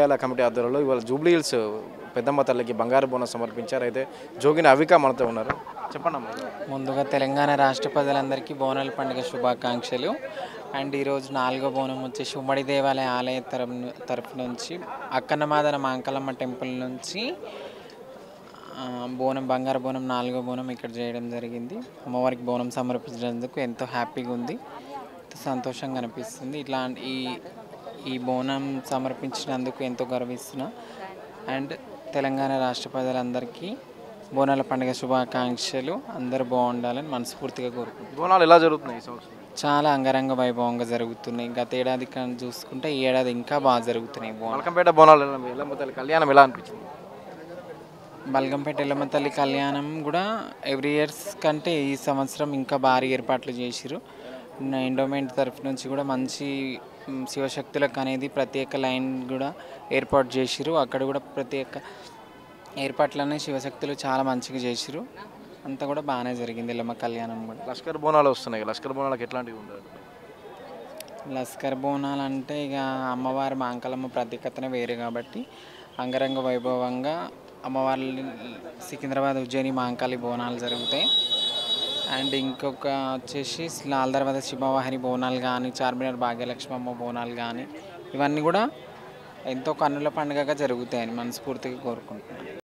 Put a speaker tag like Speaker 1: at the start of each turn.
Speaker 1: దేవాలయ కమిటీ ఆధ్వర్యంలో ఇవాళ జూబ్లీ హిల్స్ పెద్దమ్మ తల్లికి బంగారు బోనం సమర్పించారు. అయితే జోగిని అవిక మనతో ఉన్నారు. చెప్పండి అమ్మా.
Speaker 2: ముందుగా తెలంగాణ రాష్ట్ర ప్రజలందరికీ బోనాల పండుగ శుభాకాంక్షలు. అండ్ ఈరోజు 4వ బోనం వచ్చేసి ఉమ్మడి దేవాలయ ఆలయ తరఫు నుంచి అక్కన్నమాదన మాంకలమ్మ టెంపుల్ నుంచి బోనం బంగారు బోనం 4వ బోనం ఇక్కడ చేయడం జరిగింది. అమ్మవారికి బోనం సమర్పించినందుకు ఎంతో హ్యాపీగా ఉంది, సంతోషంగా అనిపిస్తుంది. ఈ ఈ బోనం సమర్పించినందుకు ఎంతో గర్విస్తున్నా. అండ్ తెలంగాణ రాష్ట్ర ప్రజలందరికీ బోనాల పండుగ శుభాకాంక్షలు. అందరూ బాగుండాలని మనస్ఫూర్తిగా కోరుకుంటున్నాను.
Speaker 1: బోనాలు ఎలా జరుగుతున్నాయి ఈ సంవత్సరం?
Speaker 2: చాలా అంగరంగ వైభవంగా జరుగుతున్నాయి. గత ఏడాది కానీ చూసుకుంటే ఈ ఏడాది ఇంకా బాగా జరుగుతున్నాయి బోనాలు.
Speaker 1: మలకంపేట బోనాలు ఎల్లమ్మ తల్లి కళ్యాణం ఎలా అనిపించింది?
Speaker 2: బల్గంపేట ఎల్లమ్మ తల్లి కళ్యాణం కూడా ఎవ్రీ ఇయర్స్ కంటే ఈ సంవత్సరం ఇంకా భారీ ఏర్పాట్లు చేసిరు. ఎండోమెంట్ తరఫు నుంచి కూడా మంచి శివశక్తులకు అనేది ప్రత్యేక లైన్ కూడా ఏర్పాటు చేసిరు. అక్కడ కూడా ప్రత్యేక ఏర్పాట్లనే శివశక్తులు చాలా మంచిగా చేసిరు. అంతా కూడా బాగానే జరిగింది ఎల్లమ్మ కళ్యాణం కూడా.
Speaker 1: లష్కర్ బోనాలు వస్తున్నాయి. లష్కర్ బోనాలకు ఎట్లాంటివి ఉండదు?
Speaker 2: లస్కర్ బోనాలు అంటే ఇక అమ్మవారి మాంకలమ్మ ప్రత్యేకతనే వేరే కాబట్టి అంగరంగ వైభవంగా అమ్మవారి సికింద్రాబాద్ ఉజ్జయిని మాంకాళి బోనాలు జరుగుతాయి. అండ్ ఇంకొక వచ్చేసి లాల్ దర్వాజ శివవాహిని బోనాలు కానీ, చార్మినార్ భాగ్యలక్ష్మమ్మ బోనాలు కానీ, ఇవన్నీ కూడా ఎంతో కన్నుల పండుగగా జరుగుతాయని మనస్ఫూర్తిగా కోరుకుంటున్నాను.